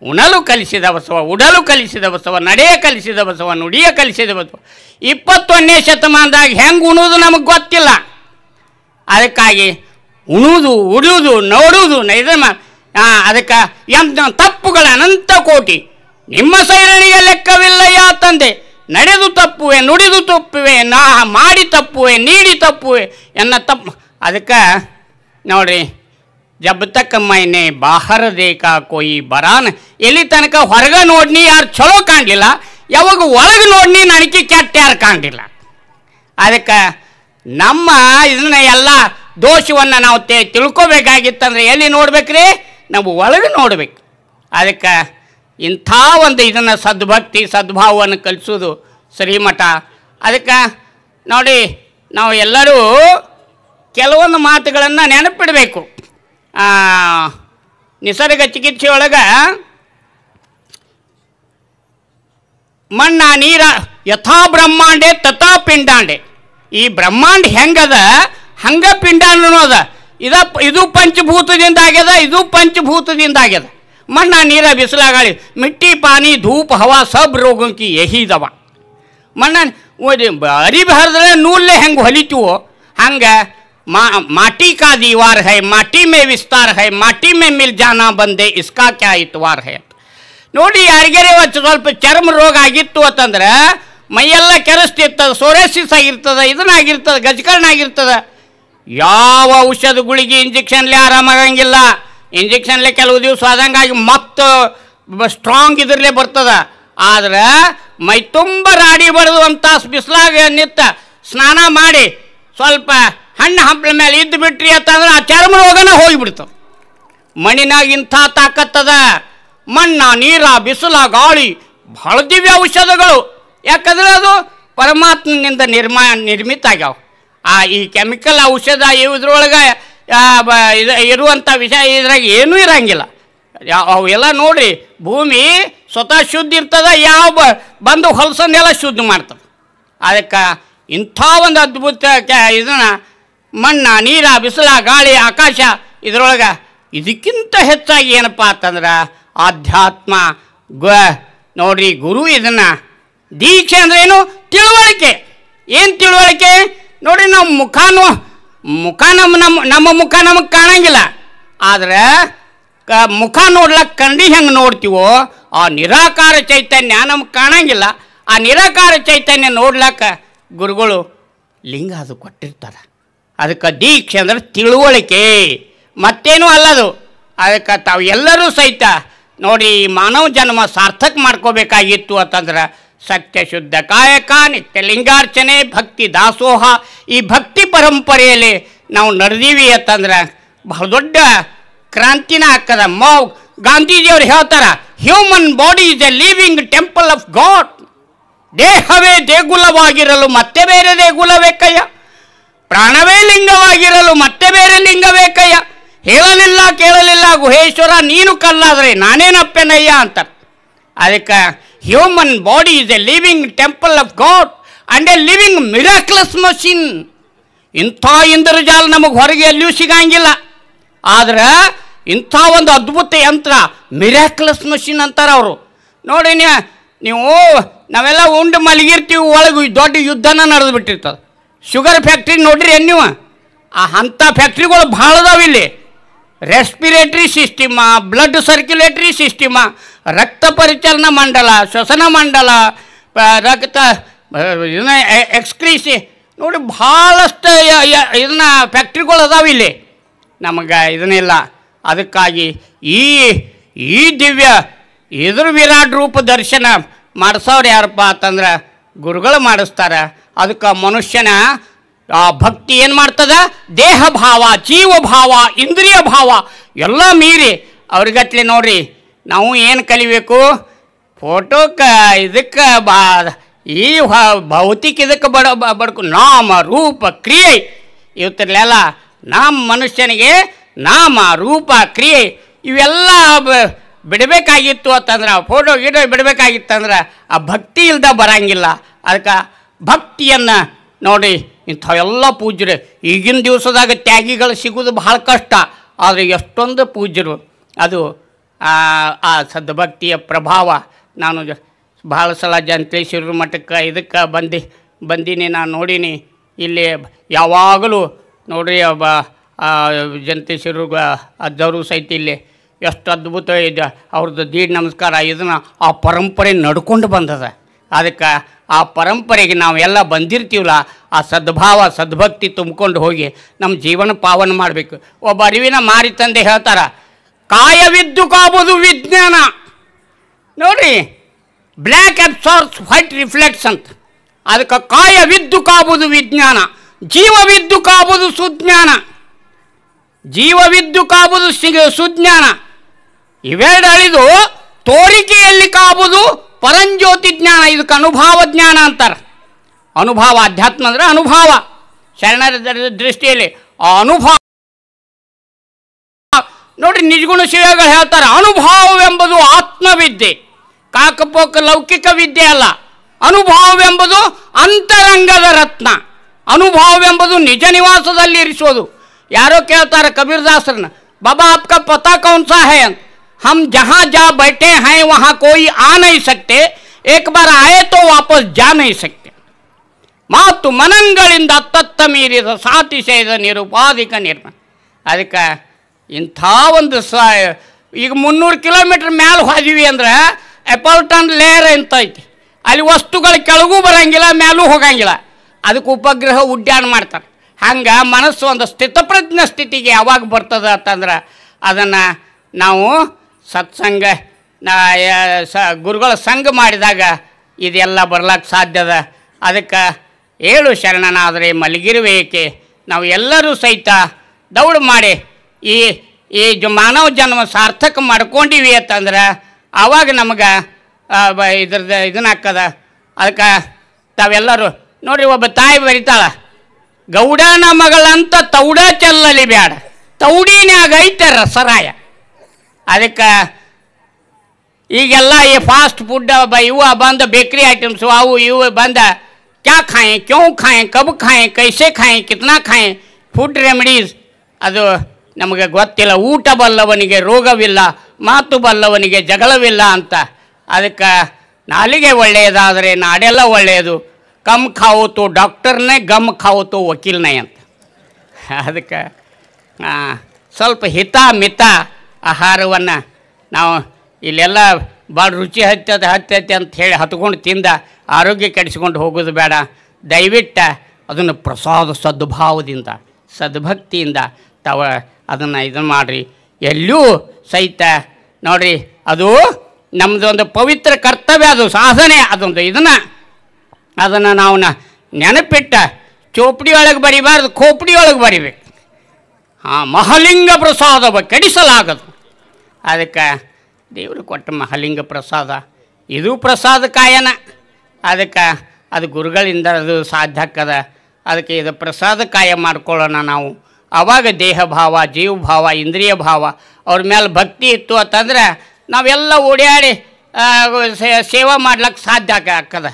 ಉಣಲು ಕಲಿಸಿದ ಬಸವ, ಉಡಲು ಕಲಿಸಿದ ಬಸವ, ನಡೆಯ ಕಲಿಸಿದ ಬಸವ, ನುಡಿಯ ಕಲಿಸಿದ ಬಸವ. 21ನೇ ಶತಮಾನದಾಗ ಹೆಂಗೆ ಉಣೋದು ನಮಗೆ ಗೊತ್ತಿಲ್ಲ. ಅದಕ್ಕಾಗಿ ಉಣುವುದು, ಉಡುವುದು, ನೋಡುವುದು ಇದನ್ನು ಅದಕ್ಕೆ ತಪ್ಪುಗಳ ಅನಂತ ಕೋಟಿ, ನಿಮ್ಮ ಸೈರಣಿಗೆ ಲೆಕ್ಕವಿಲ್ಲಯ್ಯ ತಂದೆ. ನಡೆದು ತಪ್ಪುವೆ, ನುಡಿದು ತಪ್ಪುವೆ, ನಾ ಮಾಡಿ ತಪ್ಪುವೆ, ನೀಡಿ ತಪ್ಪುವೆ ಎನ್ನ ತಪ್ಪು. ಅದಕ್ಕೆ ನೋಡ್ರಿ, ಜಬ್ ತಕ್ಕ ಮೈನೆ ಬಾಹರ ದೇಕ ಕೊಯ್ ಬರಾನ. ಎಲ್ಲಿ ತನಕ ಹೊರಗೆ ನೋಡ್ನಿ ಯಾರು ಚಲೋ ಕಾಣಲಿಲ್ಲ, ಯಾವಾಗ ಒಳಗೆ ನೋಡ್ನಿ ನನಗೆ ಕೆಟ್ಟ ಯಾರು ಕಾಣಲಿಲ್ಲ. ಅದಕ್ಕೆ ನಮ್ಮ ಇದನ್ನ ಎಲ್ಲ ದೋಷವನ್ನು ನಾವು ತಿಳ್ಕೊಬೇಕಾಗಿತ್ತಂದ್ರೆ ಎಲ್ಲಿ ನೋಡ್ಬೇಕ್ರಿ? ನಾವು ಒಳಗೆ ನೋಡ್ಬೇಕು. ಅದಕ್ಕೆ ಇಂಥ ಒಂದು ಇದನ್ನು ಸದ್ಭಕ್ತಿ ಸದ್ಭಾವವನ್ನು ಕಲಿಸೋದು ಶ್ರೀಮಠ. ಅದಕ್ಕೆ ನೋಡಿ, ನಾವು ಎಲ್ಲರೂ ಕೆಲವೊಂದು ಮಾತುಗಳನ್ನು ನೆನಪಿಡಬೇಕು. ನಿಸರ್ಗ ಚಿಕಿತ್ಸೆಯೊಳಗೆ ಮಣ್ಣ ನೀರ ಯಥಾ ಬ್ರಹ್ಮಾಂಡೆ ತಥಾ ಪಿಂಡಾಂಡೆ. ಈ ಬ್ರಹ್ಮಾಂಡ ಹೆಂಗದ ಹಂಗೆ ಪಿಂಡಾಂಡನೂ ಅದ. ಇದು ಪಂಚಭೂತದಿಂದ ಆಗ್ಯದ, ಇದು ಪಂಚಭೂತದಿಂದ ಆಗ್ಯದ. ಮಣ್ಣ ನೀರ ಬಿಸಿಲಾಗಾಳಿ ಮಿಟ್ಟಿ ಪಾನಿ ಧೂಪ ಹವಾ ಸಬ್ ರೋಗಕ್ಕೆ ಯಹಿ ದವಾ. ಮಣ್ಣ ಅರಿಬಿ ಹರಿದ್ರೆ ನೂಲ್ಲೆ ಹೆಂಗೆ ಹೊಲಿತೀವೋ ಹಂಗೆ माटी का दीवार है, माटी में विस्तार है, माटी में मिल जाना बंदे इसका क्या इतवार है. ನೋಡಿ, ಯಾರಿಗಾರೆ ಸ್ವಲ್ಪ ಚರ್ಮ ರೋಗ ಆಗಿತ್ತು ಅಂತಂದ್ರೆ ಮೈಯೆಲ್ಲ ಕೆರೆಸ್ತಿರ್ತದೆ, ಸೋರೆಸಿಸ್ ಆಗಿರ್ತದೆ, ಇದನ್ನಾಗಿರ್ತದೆ, ಗಜಕರ್ಣ ಆಗಿರ್ತದೆ. ಯಾವ ಔಷಧ ಗುಳಿಗೆ ಇಂಜೆಕ್ಷನ್ಲೆ ಆರಾಮಾಗಂಗಿಲ್ಲ. ಇಂಜೆಕ್ಷನ್ಲೆ ಕೆಲವು ದಿವಸ ಆದಂಗಾಗಿ ಮತ್ತು ಸ್ಟ್ರಾಂಗ್ ಇದ್ರಲ್ಲೇ ಬರ್ತದೆ. ಆದ್ರೆ ಮೈ ತುಂಬ ರಾಡಿ ಬಡ್ದು ಅಂತ ಬಿಸಿಲಾಗ ನಿಂತ ಸ್ನಾನ ಮಾಡಿ ಸ್ವಲ್ಪ ಹಣ್ಣು ಹಂಪಲ ಮೇಲೆ ಇದ್ದು ಬಿಟ್ರಿ ಅಂತಂದ್ರೆ ಆ ಚರ್ಮ ರೋಗನ ಹೋಗಿಬಿಡ್ತದೆ. ಮಣ್ಣಿನಾಗ ಇಂಥ ತಾಕತ್ತದ. ಮಣ್ಣ ನೀರ ಬಿಸಿಲ ಗಾಳಿ ಬಹಳ ದಿವ್ಯ ಔಷಧಗಳು. ಯಾಕಂದ್ರೆ ಅದು ಪರಮಾತ್ಮನಿಂದ ನಿರ್ಮಿತ ಆಗ್ಯಾವ. ಈ ಕೆಮಿಕಲ್ ಔಷಧ ಇದ್ರೊಳಗೆ ಇರುವಂಥ ವಿಷಯ ಇದ್ರಾಗ ಏನೂ ಇರಂಗಿಲ್ಲ. ಅವೆಲ್ಲ ನೋಡ್ರಿ, ಭೂಮಿ ಸ್ವತಃ ಶುದ್ಧ ಇರ್ತದೆ, ಯಾವ ಬಂದು ಹೊಲಸನ್ನೆಲ್ಲ ಶುದ್ಧ ಮಾಡ್ತದೆ. ಅದಕ್ಕೆ ಇಂಥ ಒಂದು ಅದ್ಭುತ ಇದನ್ನು ಮಣ್ಣ ನೀರ ಬಿಸಿಲ ಗಾಳಿ ಆಕಾಶ ಇದರೊಳಗೆ ಇದಕ್ಕಿಂತ ಹೆಚ್ಚಾಗಿ ಏನಪ್ಪ ಅಂತಂದ್ರೆ ಆಧ್ಯಾತ್ಮ ನೋಡ್ರಿ, ಗುರು ಇದನ್ನು ದೀಕ್ಷೆ ಅಂದ್ರೆ ಏನು? ತಿಳುವಳಿಕೆ. ಏನು ತಿಳುವಳಿಕೆ? ನೋಡ್ರಿ, ನಾವು ಮುಖ ನಮ್ಮ ಮುಖ ನಮಗೆ ಕಾಣಂಗಿಲ್ಲ. ಆದರೆ ಮುಖ ನೋಡ್ಲಕ್ಕೆ ಕಂಡಿ ಹೆಂಗೆ ನೋಡ್ತೀವೋ ಆ ನಿರಾಕಾರ ಚೈತನ್ಯ ನಮಗೆ ಕಾಣಂಗಿಲ್ಲ. ಆ ನಿರಾಕಾರ ಚೈತನ್ಯ ನೋಡ್ಲಕ್ಕೆ ಗುರುಗಳು ಲಿಂಗ ಅದು ಕೊಟ್ಟಿರ್ತಾರೆ. ಅದಕ್ಕೆ ದೀಕ್ಷೆ ಅಂದ್ರೆ ತಿಳುವಳಿಕೆ, ಮತ್ತೇನೂ ಅಲ್ಲದು. ಅದಕ್ಕೆ ತಾವು ಎಲ್ಲರೂ ಸಹಿತ ನೋಡಿ, ಮಾನವ ಜನ್ಮ ಸಾರ್ಥಕ ಮಾಡ್ಕೋಬೇಕಾಗಿತ್ತು ಅಂತಂದ್ರೆ ಸತ್ಯ ಶುದ್ಧ ಕಾಯಕ, ನಿತ್ಯ ಲಿಂಗಾರ್ಚನೆ, ಭಕ್ತಿ ದಾಸೋಹ, ಈ ಭಕ್ತಿ ಪರಂಪರೆಯಲ್ಲಿ ನಾವು ನಡೆದೀವಿ ಅಂತಂದ್ರೆ ಬಹಳ ದೊಡ್ಡ ಕ್ರಾಂತಿನ ಆಗ್ತದ. ಗಾಂಧೀಜಿಯವರು ಹೇಳ್ತಾರೆ, human body is a living temple of god. ದೇಹವೇ ದೇಗುಲವಾಗಿರಲು ಮತ್ತೆ ಬೇರೆ ದೇಗುಲ ಬೇಕಯ್ಯ, ಪ್ರಾಣವೇ ಲಿಂಗವಾಗಿರಲು ಮತ್ತೆ ಬೇರೆ ಲಿಂಗ ಬೇಕಯ್ಯ. ಹೇಳಲಿಲ್ಲ ಕೇಳಲಿಲ್ಲ ಗುಹೇಶ್ವರ ನೀನು ಕಲ್ಲಾದರೆ ನಾನೇನಪ್ಪೆನಯ್ಯ ಅಂತಾರೆ. ಅದಕ್ಕೆ human body is a living temple of God and a living miraculous machine. ಇಂಥ ಇಂದ್ರಜಾಲ ನಮಗೆ ಹೊರಗೆ ಎಲ್ಲಿಯೂ ಸಿಗಂಗಿಲ್ಲ. ಆದ್ರೆ ಇಂಥ ಒಂದು ಅದ್ಭುತ ಯಂತ್ರ ಮಿರಾಕ್ಲಸ್ ಮಷಿನ್ ಅಂತಾರೆ ಅವರು. ನೋಡಿ, ನೀವು ನಾವೆಲ್ಲ ಉಂಡು ಮಲಗಿರ್ತೀವಿ, ಒಳಗೆ ದೊಡ್ಡ ಯುದ್ಧನ ನಡೆದು ಬಿಟ್ಟಿರ್ತದೆ. ಶುಗರ್ ಫ್ಯಾಕ್ಟ್ರಿ ನೋಡ್ರಿ ನೀವು, ಅಂಥ ಫ್ಯಾಕ್ಟ್ರಿಗಳು ಭಾಳ ಅದಾವ ಇಲ್ಲಿ. Respiratory system, blood circulatory system, ರಕ್ತ ಪರಿಚಲನಾ ಮಂಡಲ, ಶ್ವಸನ ಮಂಡಲ, ರಕ್ತ ಇದನ್ನ ಎಕ್ಸ್ಕ್ರೀಸಿ ನೋಡಿ, ಭಾಳಷ್ಟು ಇದನ್ನ ಫ್ಯಾಕ್ಟ್ರಿಗಳು ಅದಾವ ಇಲ್ಲಿ. ನಮಗೆ ಇದನ್ನಿಲ್ಲ. ಅದಕ್ಕಾಗಿ ಈ ದಿವ್ಯ ಇದ್ರ ವಿರಾಟ್ ರೂಪ ದರ್ಶನ ಮಾಡಿಸೋರು ಯಾರಪ್ಪ ಅಂತಂದ್ರೆ ಗುರುಗಳು ಮಾಡಿಸ್ತಾರೆ. ಅದಕ್ಕೆ ಮನುಷ್ಯನ ಭಕ್ತಿ ಏನು ಮಾಡ್ತದ? ದೇಹ ಭಾವ, ಜೀವ ಭಾವ, ಇಂದ್ರಿಯ ಭಾವ ಎಲ್ಲ ಮೀರಿ ಅವ್ರಿಗಟ್ಲೆ ನೋಡ್ರಿ. ನಾವು ಏನು ಕಲಿಬೇಕು? ಫೋಟೋಕ್ಕೆ ಇದಕ್ಕೆ ಈ ಭೌತಿಕ ಇದಕ್ಕೆ ಬಡ್ಕು ನಾಮ ರೂಪ ಕ್ರಿಯೆ ಇವತ್ತರಲ್ಲೆಲ್ಲ ನಮ್ಮ ಮನುಷ್ಯನಿಗೆ ನಾಮ ರೂಪ ಕ್ರಿಯೆ ಇವೆಲ್ಲ ಬಿಡಬೇಕಾಗಿತ್ತು ಅಂತಂದ್ರೆ, ಫೋಟೋ ಗೀಟೋ ಬಿಡಬೇಕಾಗಿತ್ತಂದ್ರೆ ಆ ಭಕ್ತಿ ಇಲ್ದ ಬರಂಗಿಲ್ಲ. ಅದಕ್ಕೆ ಭಕ್ತಿಯನ್ನು ನೋಡಿ, ಇಂಥವೆಲ್ಲ ಪೂಜ್ಯರು ಈಗಿನ ದಿವಸದಾಗ ತ್ಯಾಗಿಗಳು ಸಿಗೋದು ಭಾಳ ಕಷ್ಟ. ಆದರೆ ಎಷ್ಟೊಂದು ಪೂಜ್ಯರು ಅದು ಆ ಸದ್ಭಕ್ತಿಯ ಪ್ರಭಾವ. ನಾನು ಭಾಳ ಸಲ ಜಂತೇಶ್ವರ ಮಠಕ್ಕೆ ಇದಕ್ಕೆ ಬಂದೀನಿ, ನಾನು ನೋಡೀನಿ. ಇಲ್ಲಿ ಯಾವಾಗಲೂ ನೋಡ್ರಿ ಜಂತೇಶ್ವರ ಅಜ್ಜವರು ಸಹಿತ ಇಲ್ಲಿ ಎಷ್ಟು ಅದ್ಭುತ ಇದೆ ಅವ್ರದ್ದು ದೀಡ್ ನಮಸ್ಕಾರ. ಇದನ್ನು ಆ ಪರಂಪರೆ ನಡ್ಕೊಂಡು ಬಂದದ. ಅದಕ್ಕೆ ಆ ಪರಂಪರೆಗೆ ನಾವೆಲ್ಲ ಬಂದಿರ್ತೀವಲ್ಲ, ಆ ಸದ್ಭಾವ ಸದ್ಭಕ್ತಿ ತುಂಬಿಕೊಂಡು ಹೋಗಿ ನಮ್ಮ ಜೀವನ ಪಾವನ ಮಾಡಬೇಕು. ಒಬ್ಬ ಅರಿವಿನ ಮಾರಿ ತಂದೆ ಹೇಳ್ತಾರೆ, ಕಾಯವಿದ್ದು ಕಾಬುದು ವಿಜ್ಞಾನ. ನೋಡಿರಿ, ಬ್ಲ್ಯಾಕ್ ಅಬ್ಸಾರ್ಬ್ಸ್ ವೈಟ್ ರಿಫ್ಲೆಕ್ಟ್ಸ್ ಅಂತ. ಅದಕ್ಕೆ ಕಾಯವಿದ್ದು ಕಾಬುದು ವಿಜ್ಞಾನ, ಜೀವವಿದ್ದು ಕಾಬುದು ಸುಜ್ಞಾನ. ಜೀವವಿದ್ದು ಕಾಬುದು ಸುಜ್ಞಾನ. ಇವೆರಡು ಅಳಿದು ತೋರಿಕೆಯಲ್ಲಿ ಕಾಬುದು ಪರಂಜ್ಯೋತಿ ಜ್ಞಾನ. ಇದಕ್ಕೆ ಅನುಭವ ಜ್ಞಾನ ಅಂತಾರೆ. ಅನುಭವ, ಅಧ್ಯಾತ್ಮ ಅಂದರೆ ಅನುಭವ. ಶರಣರ ದೃಷ್ಟಿಯಲ್ಲಿ ಆ ಅನುಭವ ನೋಡಿ. ನಿಜಗುಣ ಶಿವಗಳು ಹೇಳ್ತಾರೆ, ಅನುಭವವೆಂಬುದು ಆತ್ಮವಿದ್ಯೆ, ಕಾಕಪೋಕ ಲೌಕಿಕ ವಿದ್ಯೆ ಅಲ್ಲ. ಅನುಭವವೆಂಬುದು ಅಂತರಂಗದ ರತ್ನ. ಅನುಭವವೆಂಬುದು ನಿಜ ನಿವಾಸದಲ್ಲಿ ಇರಿಸೋದು. ಯಾರೋ ಕೇಳ್ತಾರೆ ಕಬೀರದಾಸರನ್ನ, ಬಾಬಾ ಆಪ್ಕಾ ಪತಾ ಕೌನ್ ಸಾ ಹೈ ಅಂತ. हम जहाँ जा बैठे हैं वहाँ कोई आ नहीं सकते, एक बार आए तो वापस जा नहीं सकते. ಮಾತು ಮನಂಗಳಿಂದ ಅತ್ತತ್ತ ಮೀರಿದ ಸಾತಿಶಯದ ನಿರುಪಾಧಿಕ ನಿರ್ಮಾಣ. ಅದಕ್ಕೆ ಇಂಥ ಒಂದು ಈಗ 300 ಕಿಲೋಮೀಟ್ರ್ ಮ್ಯಾಲೆ ಹೋದಿವಿ ಅಂದ್ರೆ ಎಪಲ್ಟನ್ ಲೇಯರ್ ಅಂತ ಐತಿ. ಅಲ್ಲಿ ವಸ್ತುಗಳು ಕೆಳಗೂ ಬರೋಂಗಿಲ್ಲ, ಮ್ಯಾಲೂ ಹೋಗಂಗಿಲ್ಲ. ಅದಕ್ಕೆ ಉಪಗ್ರಹ ಉಡ್ಡಾಣ ಮಾಡ್ತಾರೆ. ಹಂಗೆ ಮನಸ್ಸು ಒಂದು ಸ್ಥಿತಪ್ರಜ್ಞ ಸ್ಥಿತಿಗೆ ಯಾವಾಗ ಬರ್ತದೆ ಅಂತಂದ್ರೆ ಅದನ್ನು ನಾವು ಸತ್ಸಂಗ ಗುರುಗಳ ಸಂಘ ಮಾಡಿದಾಗ ಇದೆಲ್ಲ ಬರ್ಲಿಕ್ಕೆ ಸಾಧ್ಯದ. ಅದಕ್ಕೆ ಏಳು ಶರಣನಾದರೆ ಮಲಗಿರುವೇಕೆ. ನಾವು ಎಲ್ಲರೂ ಸಹಿತ ದೌಡು ಮಾಡಿ ಈ ಮಾನವ ಜನ್ಮ ಸಾರ್ಥಕ ಮಾಡ್ಕೊಂಡಿವಿ ಅಂತಂದ್ರೆ ಆವಾಗ ನಮಗೆ ಇದ್ರದ್ದು ಇದನ್ನ ಹಾಕದ. ಅದಕ್ಕೆ ತಾವೆಲ್ಲರೂ ನೋಡಿರಿ, ಒಬ್ಬ ತಾಯಿ ಬರಿತಾಳೆ, ಗೌಡನ ಮಗಳಂತ ತೌಡ ಚೆಲ್ಲಲಿ ಬ್ಯಾಡ, ತೌಡಿನ್ಯಾಗ ಐತೆ ರಸರಾಯ. ಅದಕ್ಕೆ ಈಗೆಲ್ಲ ಈ ಫಾಸ್ಟ್ ಫುಡ್ ಇವು ಬಂದ ಬೇಕ್ರಿ ಐಟಮ್ಸು ಅವು ಇವು ಬಂದ. ಕ್ಯಾ ಖಾಯೆ, ಕ್ಯೂ ಖಾಯೆ, ಕಬ್ ಖಾಯೆ, ಕೈಸೆ ಖಾಯೆ, ಕಿತ್ನಾ ಖಾಯೆ, ಫುಡ್ ರೆಮಿಡೀಸ್ ಅದು ನಮಗೆ ಗೊತ್ತಿಲ್ಲ. ಊಟ ಬಲ್ಲವನಿಗೆ ರೋಗವಿಲ್ಲ, ಮಾತು ಬಲ್ಲವನಿಗೆ ಜಗಳವಿಲ್ಲ ಅಂತ. ಅದಕ್ಕೆ ನಾಲಿಗೆ ಒಳ್ಳೆಯದಾದರೆ ನಾಡೆಲ್ಲ ಒಳ್ಳೆಯದು. ಕಮ್ ಖಾವು ತೋ ಡಾಕ್ಟರ್ನೇ, ಗಮ್ ಖಾವು ತೋ ವಕೀಲ್ನೇ ಅಂತ. ಅದಕ್ಕೆ ಸ್ವಲ್ಪ ಹಿತ ಮಿತ ಆಹಾರವನ್ನು ನಾವು ಇಲ್ಲೆಲ್ಲ ಭಾಳ ರುಚಿ ಹತ್ತೈತೆ ಅಂತ ಹೇಳಿ ಹತ್ಕೊಂಡು ತಿಂದ ಆರೋಗ್ಯ ಕೆಡಿಸ್ಕೊಂಡು ಹೋಗೋದು ಬೇಡ. ದಯವಿಟ್ಟು ಅದನ್ನು ಪ್ರಸಾದ ಸದ್ಭಾವದಿಂದ ಸದ್ಭಕ್ತಿಯಿಂದ ತಾವು ಅದನ್ನು ಇದನ್ನು ಮಾಡಿರಿ. ಎಲ್ಲೂ ಸಹಿತ ನೋಡಿರಿ, ಅದು ನಮ್ಮದೊಂದು ಪವಿತ್ರ ಕರ್ತವ್ಯ, ಅದು ಸಾಧನೆ, ಅದೊಂದು ಅದನ್ನು ನಾವು ನೆನಪಿಟ್ಟ ಚೋಪಡಿ ಒಳಗೆ ಬರಿಬಾರ್ದು, ಖೋಪಡಿ ಒಳಗೆ ಬರಿಬೇಕು. ಮಹಾಲಿಂಗ ಪ್ರಸಾದವ ಕೆಡಿಸಲಾಗದು. ಅದಕ್ಕೆ ದೇವರು ಕೊಟ್ಟ ಮಹಾಲಿಂಗ ಪ್ರಸಾದ, ಇದು ಪ್ರಸಾದ ಕಾಯನ. ಅದಕ್ಕೆ ಅದು ಗುರುಗಳಿಂದ ಅದು ಸಾಧ್ಯ ಆಗ್ತದ. ಅದಕ್ಕೆ ಇದು ಪ್ರಸಾದ ಕಾಯ ಮಾಡ್ಕೊಳ್ಳೋಣ ನಾವು. ಆವಾಗ ದೇಹ ಭಾವ, ಜೀವ ಭಾವ, ಇಂದ್ರಿಯ ಭಾವ ಅವ್ರ ಮೇಲೆ ಭಕ್ತಿ ಇತ್ತು ಅಂತಂದ್ರೆ ನಾವೆಲ್ಲ ಓಡಾಡಿ ಸೇವಾ ಮಾಡ್ಲಿಕ್ಕೆ ಸಾಧ್ಯ ಆಗ್ತದ.